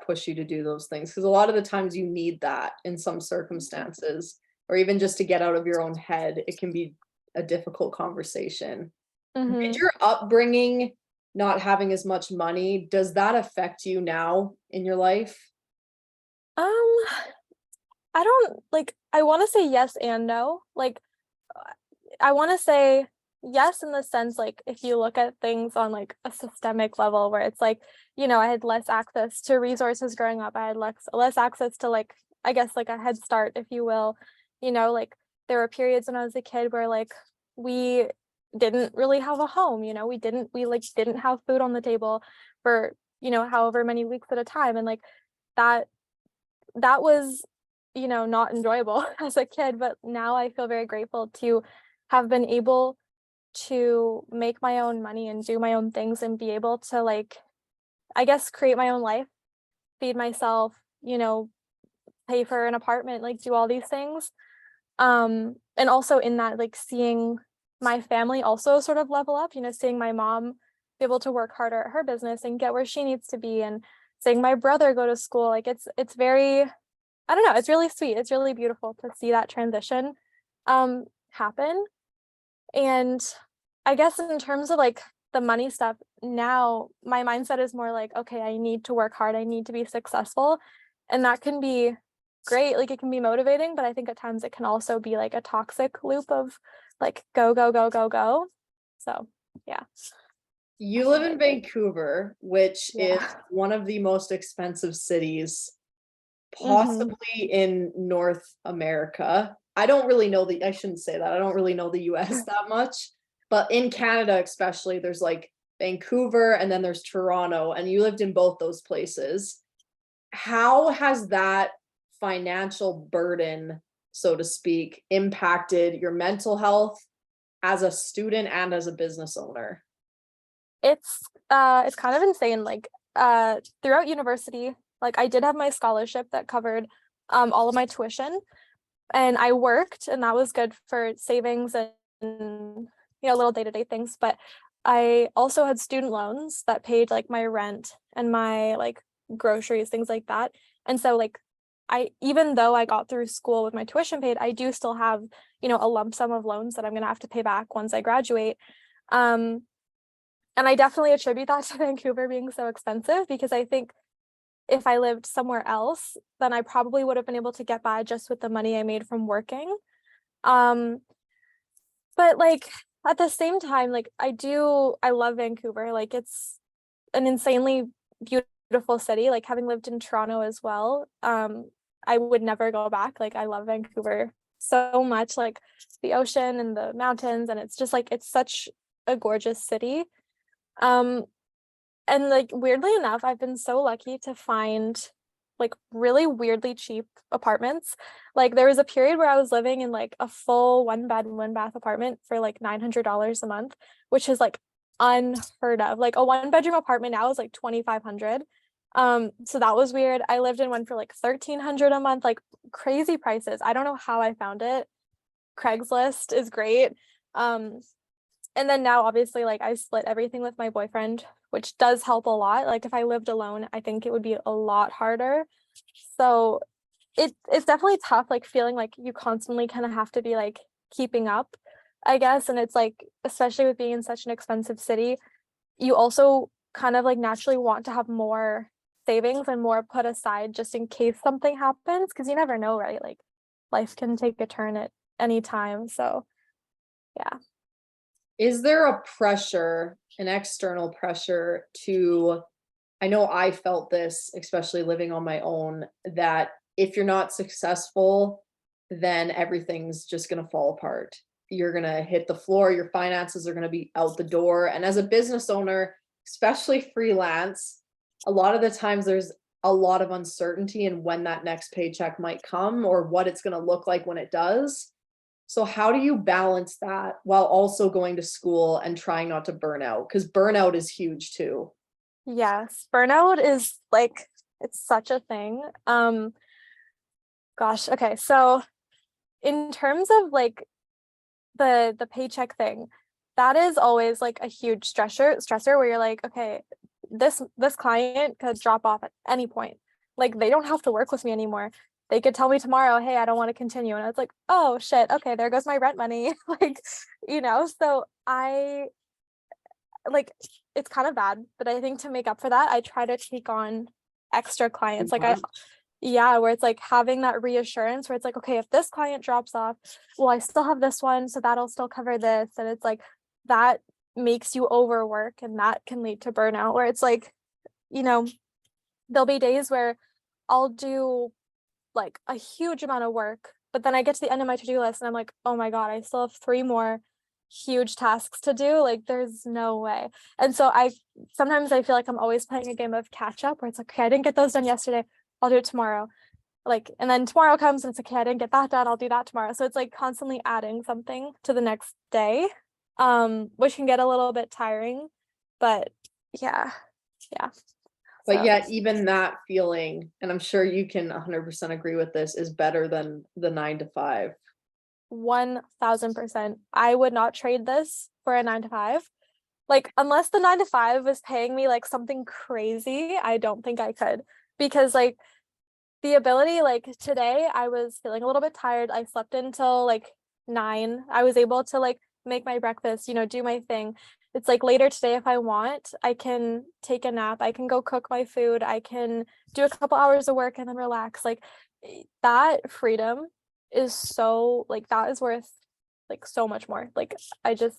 push you to do those things, because a lot of the times you need that in some circumstances, or even just to get out of your own head. It can be a difficult conversation. Did Hmm. your upbringing, not having as much money, does that affect you now in your life? Um, I don't like, I want to say yes and no. Like, I want to say yes in the sense like if you look at things on like a systemic level where it's like, I had less access to resources growing up. I had less access to like, I guess like a head start, if you will. Like there were periods when I was a kid where like we didn't really have a home, we didn't have food on the table for, however many weeks at a time. And like that that was, not enjoyable as a kid, but now I feel very grateful to have been able to make my own money and do my own things and be able to like, I guess, create my own life, feed myself, pay for an apartment, like do all these things. And also in that, like seeing my family also sort of level up, seeing my mom be able to work harder at her business and get where she needs to be, and seeing my brother go to school, like it's very, I don't know, it's really sweet. It's really beautiful to see that transition happen. And I guess in terms of like the money stuff, now my mindset is more like, okay, I need to work hard. I need to be successful. And that can be great. Like it can be motivating, but I think at times it can also be like a toxic loop of like go, go, go, go, go. So yeah. You live in Vancouver, which is Yeah. one of the most expensive cities Hmm. possibly in North America. I don't really know I shouldn't say that. I don't really know the US that much, but in Canada especially, there's like Vancouver and then there's Toronto, and you lived in both those places. How has that financial burden, so to speak, impacted your mental health as a student and as a business owner? It's kind of insane. Like throughout university, like I did have my scholarship that covered all of my tuition, and I worked, and that was good for savings and little day-to-day things. But I also had student loans that paid like my rent and my like groceries, things like that. And so like I, even though I got through school with my tuition paid, I do still have, a lump sum of loans that I'm gonna have to pay back once I graduate. Um, and I definitely attribute that to Vancouver being so expensive, because I think if I lived somewhere else, then I probably would have been able to get by just with the money I made from working. Um, but like at the same time, like I love Vancouver. Like it's an insanely beautiful city. Like having lived in Toronto as well, I would never go back. Like I love Vancouver so much, like the ocean and the mountains, and it's just like it's such a gorgeous city. Um, and like weirdly enough, I've been so lucky to find like really weirdly cheap apartments. Like there was a period where I was living in like a full one bed, one bath apartment for like $900 a month, which is like unheard of. Like a one bedroom apartment now is like 2,500. So that was weird. I lived in one for like 1,300 a month, like crazy prices. I don't know how I found it. Craigslist is great. Um, and then now obviously like I split everything with my boyfriend, which does help a lot. Like if I lived alone, I think it would be a lot harder. So it's definitely tough, like feeling like you constantly kind of have to be like keeping up, I guess. And it's like, especially with being in such an expensive city, you also kind of like naturally want to have more savings and more put aside just in case something happens, because you never know, right? Like life can take a turn at any time. So yeah. Is there a pressure, an external pressure to, I know I felt this, especially living on my own, that if you're not successful, then everything's just going to fall apart. You're going to hit the floor, your finances are going to be out the door. And as a business owner, especially freelance, a lot of the times there's a lot of uncertainty in when that next paycheck might come or what it's going to look like when it does. So how do you balance that while also going to school and trying not to burn out? Because burnout is huge too. Yes, burnout is like It's such a thing. Gosh, okay. So in terms of like the paycheck thing, that is always like a huge stressor where you're like, okay, this client could drop off at any point. Like they don't have to work with me anymore. They could tell me tomorrow, hey, I don't want to continue. And I was like, oh shit, okay, there goes my rent money. Like, so I like it's kind of bad, but I think to make up for that, I try to take on extra clients. Like yeah, where it's like having that reassurance where it's like, okay, if this client drops off, well, I still have this one, so that'll still cover this. And it's like that makes you overwork, and that can lead to burnout where it's like, you know, there'll be days where I'll do like a huge amount of work, but then I get to the end of my to-do list and I'm like, oh my God, I still have 3 more huge tasks to do. Like there's no way. And so I sometimes I feel like I'm always playing a game of catch up where it's like, okay, I didn't get those done yesterday. I'll do it tomorrow. Like, and then tomorrow comes and it's okay, I didn't get that done. I'll do that tomorrow. So it's like constantly adding something to the next day, which can get a little bit tiring, but yeah. But So yet even that feeling, and I'm sure you can 100% agree with this, is better than the 9 to 5. 1000%. I would not trade this for a 9 to 5. Like, unless the 9 to 5 was paying me like something crazy, I don't think I could. Because like the ability, like today I was feeling a little bit tired. I slept until like 9. I was able to like make my breakfast, do my thing. It's like later today, if I want, I can take a nap. I can go cook my food. I can do a couple hours of work and then relax. Like that freedom is so like that is worth like so much more. Like I just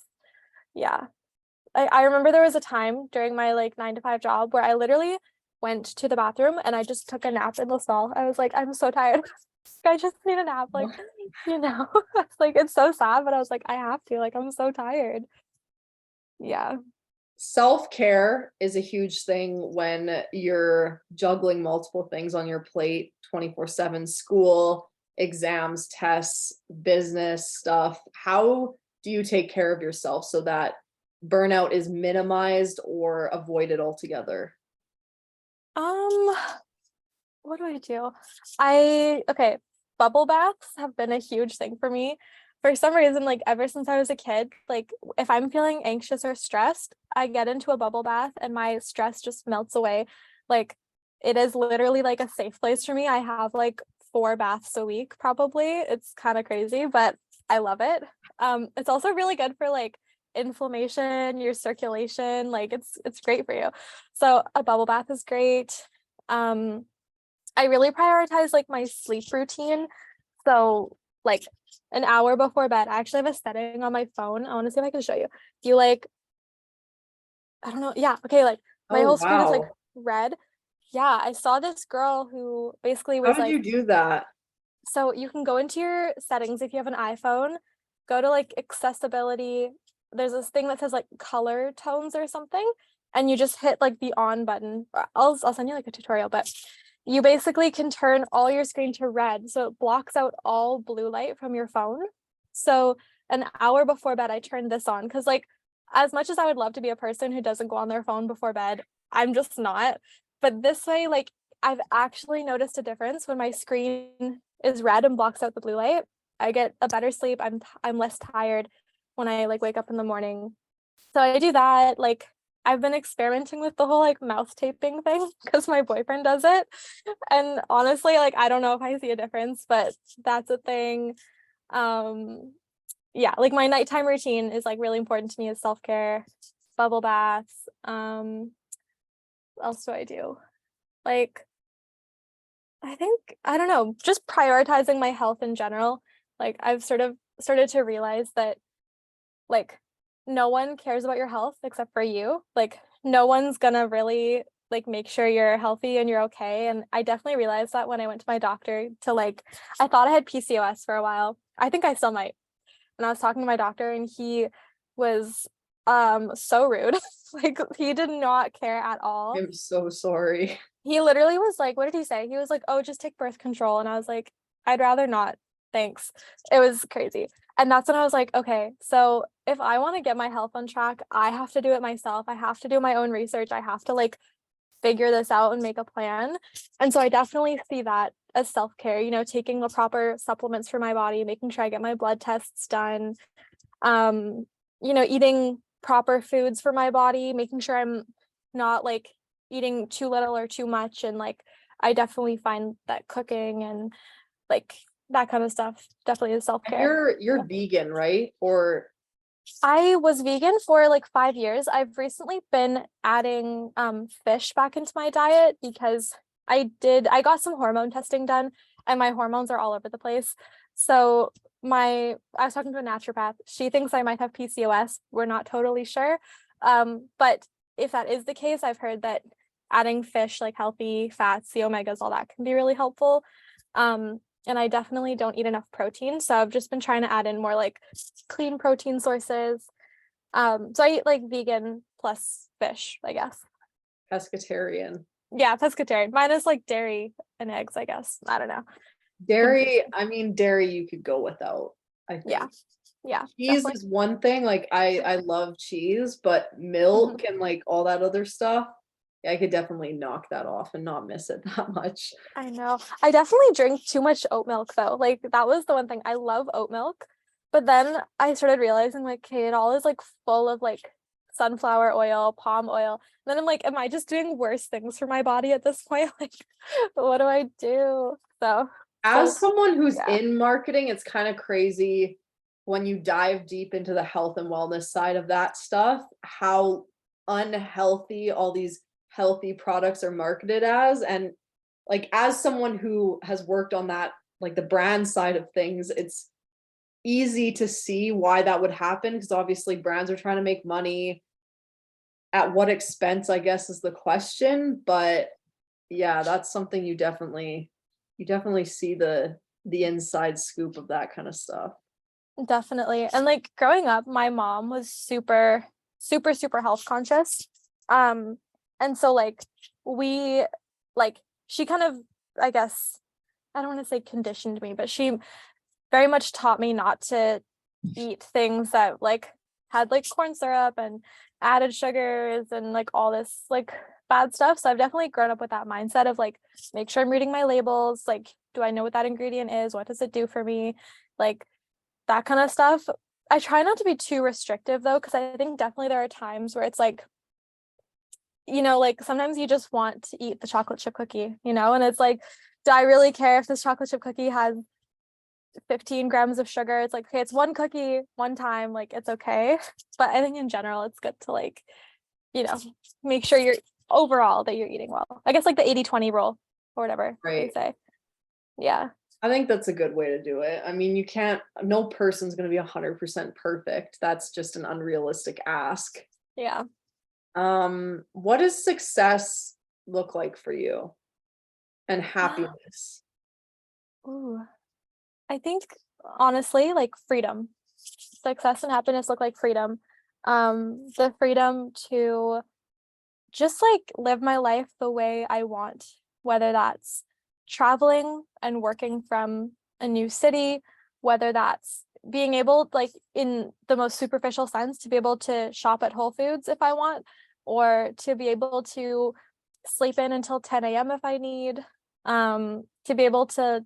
yeah. I remember there was a time during my like 9 to 5 job where I literally went to the bathroom and I just took a nap in the stall. I was like, I'm so tired. I just need a nap. Like, like it's so sad, but I was like, I have to. Like, I'm so tired. Yeah. Self-care is a huge thing when you're juggling multiple things on your plate 24/7, school, exams, tests, business stuff. How do you take care of yourself so that burnout is minimized or avoided altogether? Um, what do I do? Okay, bubble baths have been a huge thing for me. For some reason, like ever since I was a kid, like if I'm feeling anxious or stressed, I get into a bubble bath and my stress just melts away. Like it is literally like a safe place for me. I have like 4 baths a week, probably. It's kind of crazy, but I love it. It's also really good for like inflammation, your circulation, like it's great for you. So a bubble bath is great. I really prioritize like my sleep routine. So like an hour before bed, I actually have a setting on my phone. I want to see if I can show you. You like, I don't know. Yeah. Okay. Like my Oh, whole screen is like wow. red. Yeah. I saw this girl who basically How was did like, you do that? so you can go into your settings if you have an iPhone, go to like accessibility. There's this thing that says like color tones or something, and you just hit like the on button. I'll send you like a tutorial, but you basically can turn all your screen to red, so it blocks out all blue light from your phone. So an hour before bed, I turned this on because like as much as I would love to be a person who doesn't go on their phone before bed, I'm just not. But this way, like I've actually noticed a difference when my screen is red and blocks out the blue light. I get a better sleep. I'm less tired when I like wake up in the morning. So I do that. Like I've been experimenting with the whole like mouth taping thing because my boyfriend does it. And honestly, like I don't know if I see a difference, but that's a thing. Um yeah, like my nighttime routine is like really important to me is self-care, bubble baths. What else do I do? Like I think, I don't know, just prioritizing my health in general. Like I've sort of started to realize that like no one cares about your health except for you. Like no one's gonna really like make sure you're healthy and you're okay. And I definitely realized that when I went to my doctor to like, I thought I had PCOS for a while. I think I still might. And I was talking to my doctor and he was so rude. Like he did not care at all. I'm so sorry. He literally was like, what did he say? He was like, oh, just take birth control. And I was like, I'd rather not. Thanks. It was crazy. And that's when I was like, okay, so if I want to get my health on track, I have to do it myself. I have to do my own research. I have to like figure this out and make a plan. And so I definitely see that as self-care, taking the proper supplements for my body, making sure I get my blood tests done, eating proper foods for my body, making sure I'm not like eating too little or too much. And like, I definitely find that cooking and like that kind of stuff definitely is And self-care. you're vegan, right? Or I was vegan for like 5 years. I've recently been adding fish back into my diet because I got some hormone testing done and my hormones are all over the place. So I was talking to a naturopath. She thinks I might have PCOS. We're not totally sure. But if that is the case, I've heard that adding fish, like healthy fats, the omegas, all that can be really helpful. And I definitely don't eat enough protein. So I've just been trying to add in more like clean protein sources. So I eat like vegan plus fish, I guess. pescatarian? Yeah, pescatarian. Mine is like dairy and eggs, I guess. I don't know. Dairy, I mean, dairy you could go without, I think. Yeah. Yeah. Cheese Definitely. is one thing, like I love cheese, but milk and like all that other stuff, yeah, I could definitely knock that off and not miss it that much. I know. I definitely drink too much oat milk though. Like that was the one thing. I love oat milk. But then I started realizing like, okay, it all is like full of like sunflower oil, palm oil. And then I'm like, am I just doing worse things for my body at this point? Like, what do I do? So As someone who's yeah, in marketing, it's kind of crazy when you dive deep into the health and wellness side of that stuff, how unhealthy all these healthy products are marketed as. And like, as someone who has worked on that, like the brand side of things, it's easy to see why that would happen because obviously brands are trying to make money. At what expense, I guess, is the question. But yeah, that's something you definitely see the inside scoop of that kind of stuff. definitely. And like growing up, my mom was super, super, super health conscious. Um, and so like we like she kind of, I guess, I don't want to say conditioned me, but she very much taught me not to eat things that like had like corn syrup and added sugars and like all this like bad stuff. So I've definitely grown up with that mindset of like make sure I'm reading my labels, like do I know what that ingredient is? What does it do for me? Like that kind of stuff. I try not to be too restrictive though, because I think definitely there are times where it's like, like sometimes you just want to eat the chocolate chip cookie, and it's like, do I really care if this chocolate chip cookie has 15 grams of sugar? It's like, okay, it's one cookie one time, like it's okay. But I think in general it's good to like, you know make sure you're overall that you're eating well. I guess like the 80-20 rule or whatever they Right. say. Yeah. I think that's a good way to do it. I mean, no person's going to be 100% perfect. That's just an unrealistic ask. Yeah. What does success look like for you and happiness? Ooh, I think honestly like freedom. Success and happiness look like freedom. The freedom to just like live my life the way I want, whether that's traveling and working from a new city, whether that's being able, like in the most superficial sense, to be able to shop at Whole Foods if I want, or to be able to sleep in until 10 a.m. if I need, to be able to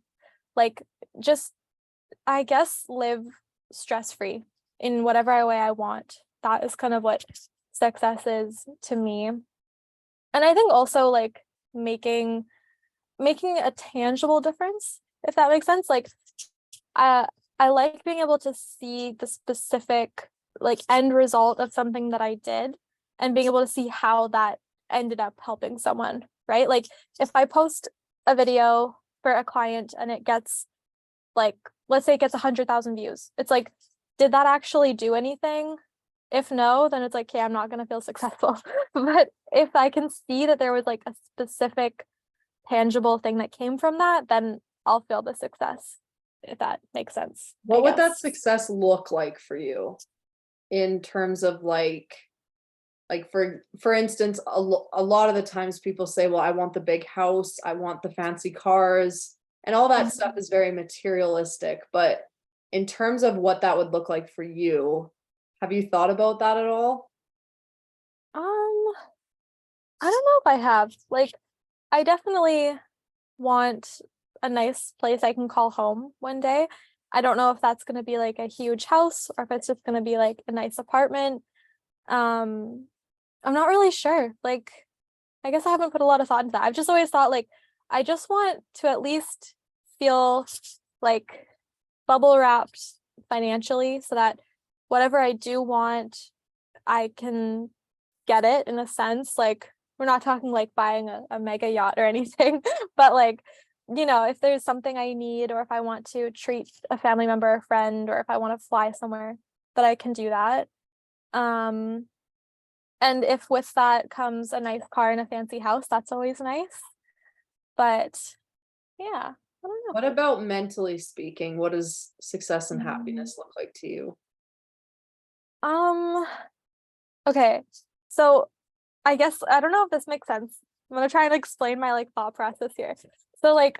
like just, I guess, live stress-free in whatever way I want. That is kind of what success is to me. And I think also like making making a tangible difference, if that makes sense. Like I I like being able to see the specific like end result of something that I did and being able to see how that ended up helping someone, right? Like if I post a video for a client and it gets like, let's say it gets 100,000 views, it's like, did that actually do anything? If no, then it's like, okay, I'm not going to feel successful. But if I can see that there was like a specific tangible thing that came from that, then I'll feel the success, if that makes sense, I What would that guess. success look like for you in terms of like for instance, a lot of the times people say, well, I want the big house, I want the fancy cars, and all that stuff Mhm. is very materialistic. But in terms of what that would look like for you, have you thought about that at all? Um, I don't know if I have. Like, I definitely want a nice place I can call home one day. I don't know if that's going to be like a huge house or if it's just going to be like a nice apartment. Um, I'm not really sure. Like, I guess I haven't put a lot of thought into that. I've just always thought like I just want to at least feel like bubble wrapped financially so that whatever I do want, I can get it in a sense. Like we're not talking like buying a mega yacht or anything, but like, if there's something I need or if I want to treat a family member or friend or if I want to fly somewhere, that I can do that. Um, and if with that comes a nice car and a fancy house, that's always nice. But yeah, I don't know. What about mentally speaking? What does success and Mm, happiness look like to you? Um, okay. So I guess I don't know if this makes sense. I'm gonna try and explain my like thought process here. So like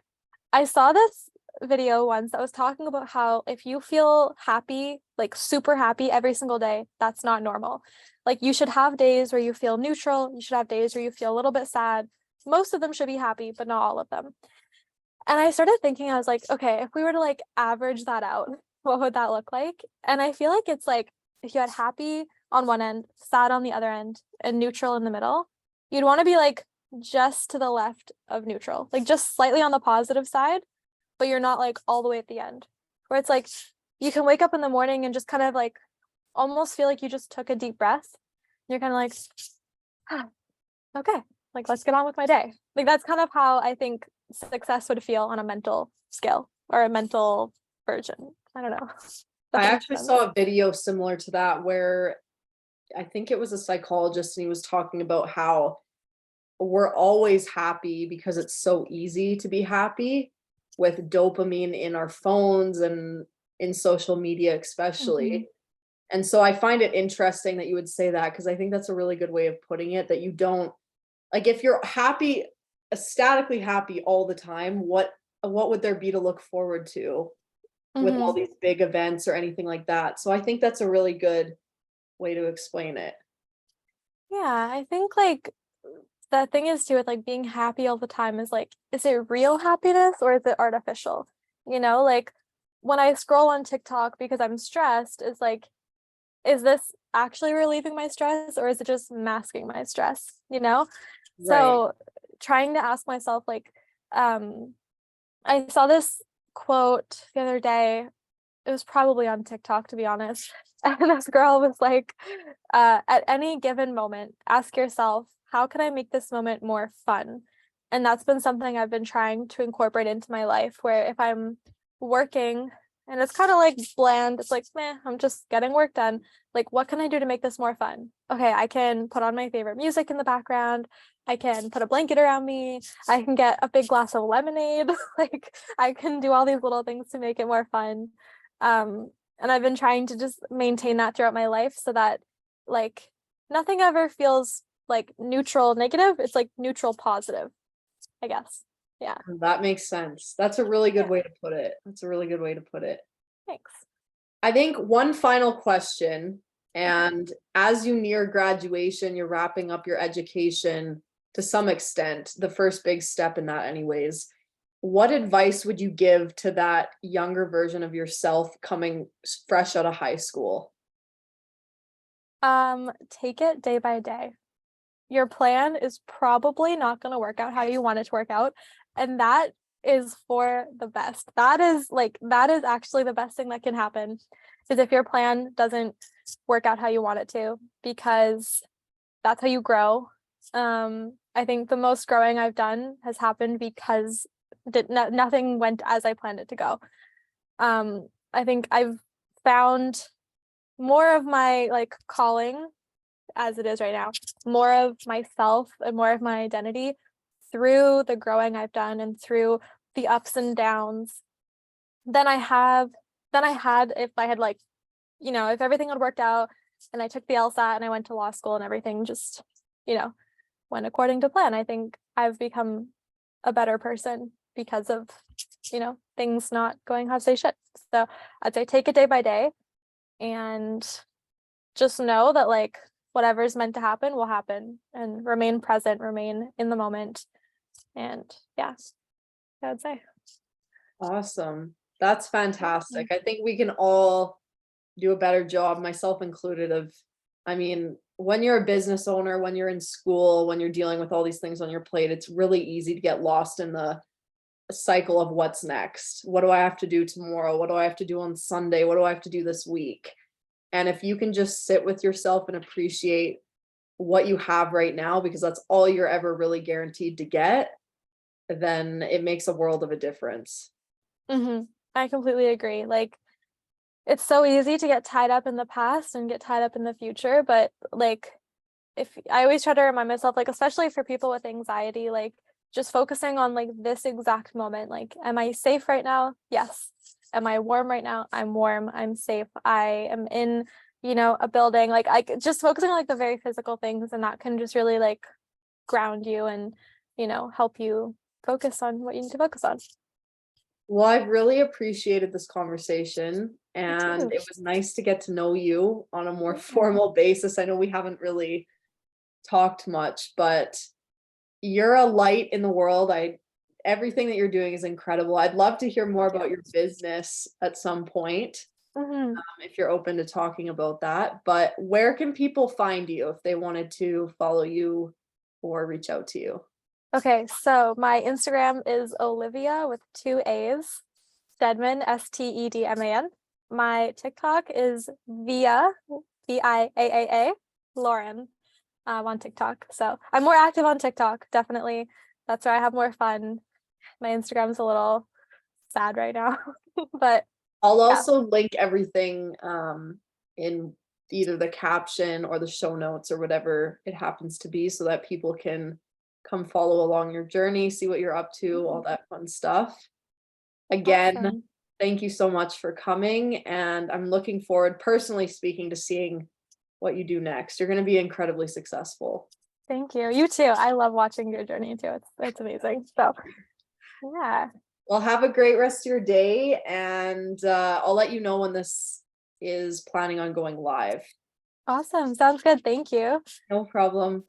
I saw this video once that was talking about how if you feel happy, like super happy every single day, that's not normal. Like you should have days where you feel neutral, you should have days where you feel a little bit sad. Most of them should be happy, but not all of them. And I started thinking, I was like, okay, if we were to like average that out, what would that look like? And I feel like it's like if you had happy on one end, sad on the other end, and neutral in the middle, you'd want to be like just to the left of neutral, like just slightly on the positive side, but you're not like all the way at the end. Where it's like you can wake up in the morning and just kind of like almost feel like you just took a deep breath. You're kind of like, ah, okay, like let's get on with my day. Like that's kind of how I think success would feel on a mental scale or a mental version. I don't know. I That makes actually sense. saw a video similar to that where I think it was a psychologist and he was talking about how we're always happy because it's so easy to be happy with dopamine in our phones and in social media, Mm-hmm. especially. And so I find it interesting that you would say that because I think that's a really good way of putting it that you don't like if you're happy, ecstatically happy all the time, what would there be to look forward to with all Mm-hmm. these big events or anything like that? So I think that's a really good way to explain it. Yeah, I think like the thing is too with like being happy all the time is like, is it real happiness or is it artificial? Like when I scroll on TikTok because I'm stressed, it's like, is this actually relieving my stress or is it just masking my stress? Right. So trying to ask myself like, um, I saw this quote the other day. It was probably on TikTok, to be honest. And this girl was like, at any given moment, ask yourself, how can I make this moment more fun? And that's been something I've been trying to incorporate into my life, where if I'm working and it's kind of like bland, it's like, meh, I'm just getting work done. Like, what can I do to make this more fun? Okay, I can put on my favorite music in the background. I can put a blanket around me. I can get a big glass of lemonade. Like, I can do all these little things to make it more fun. And I've been trying to just maintain that throughout my life so that like nothing ever feels like neutral negative. It's like neutral positive, I guess. Yeah. That makes sense. That's a really good Yeah. way to put it. That's a really good way to put it. Thanks. I think one final question, Okay. and as you near graduation, you're wrapping up your education to some extent, the first big step in that, anyways. What advice would you give to that younger version of yourself coming fresh out of high school? Take it day by day. Your plan is probably not going to work out how you want it to work out, and that is for the best. That is actually the best thing that can happen is if your plan doesn't work out how you want it to, because that's how you grow. I think the most growing I've done has happened because nothing went as I planned it to go. I think I've found more of my like calling as it is right now, more of myself and more of my identity through the growing I've done and through the ups and downs than I had if I had like, if everything had worked out and I took the LSAT and I went to law school and everything just, you know, went according to plan. I think I've become a better person because of, things not going as they should. So I'd say take it day by day and just know that like whatever's meant to happen will happen, and remain present, remain in the moment. And yeah, I would say. Awesome. That's fantastic. I think we can all do a better job, myself included, I mean, when you're a business owner, when you're in school, when you're dealing with all these things on your plate, it's really easy to get lost in the cycle of what's next. What do I have to do tomorrow? What do I have to do on Sunday? What do I have to do this week? And if you can just sit with yourself and appreciate what you have right now, because that's all you're ever really guaranteed to get, then it makes a world of a difference. I completely agree. Like, it's so easy to get tied up in the past and get tied up in the future, but like, if I always try to remind myself, like, especially for people with anxiety, like, just focusing on like this exact moment. Like, am I safe right now? Yes. Am I warm right now? I'm warm. I'm safe. I am in, a building. Like, just focusing on like the very physical things, and that can just really like ground you and, help you focus on what you need to focus on. Well, I've really appreciated this conversation, Me and too. it was nice to get to know you on a more Yeah. formal basis. I know we haven't really talked much, but you're a light in the world. Everything that you're doing is incredible. I'd love to hear more Thank about you. your business at some point, Mhm. if you're open to talking about that. But where can people find you if they wanted to follow you or reach out to you? Okay, so my Instagram is Olivia with 2 A's, Steadman, Stedman. My TikTok is Viaaa, Lauren, on TikTok. So I'm more active on TikTok, definitely. That's where I have more fun. My Instagram's a little sad right now, but I'll yeah. also link everything in either the caption or the show notes or whatever it happens to be so that people can come follow along your journey, see what you're up to, all that fun stuff. Again, Awesome. thank you so much for coming, and I'm looking forward, personally speaking, to seeing what you do next. You're going to be incredibly successful. Thank you. You too. I love watching your journey too. It's amazing. So yeah. Well, have a great rest of your day, and I'll let you know when this is planning on going live. Awesome. Sounds good. Thank you. No problem.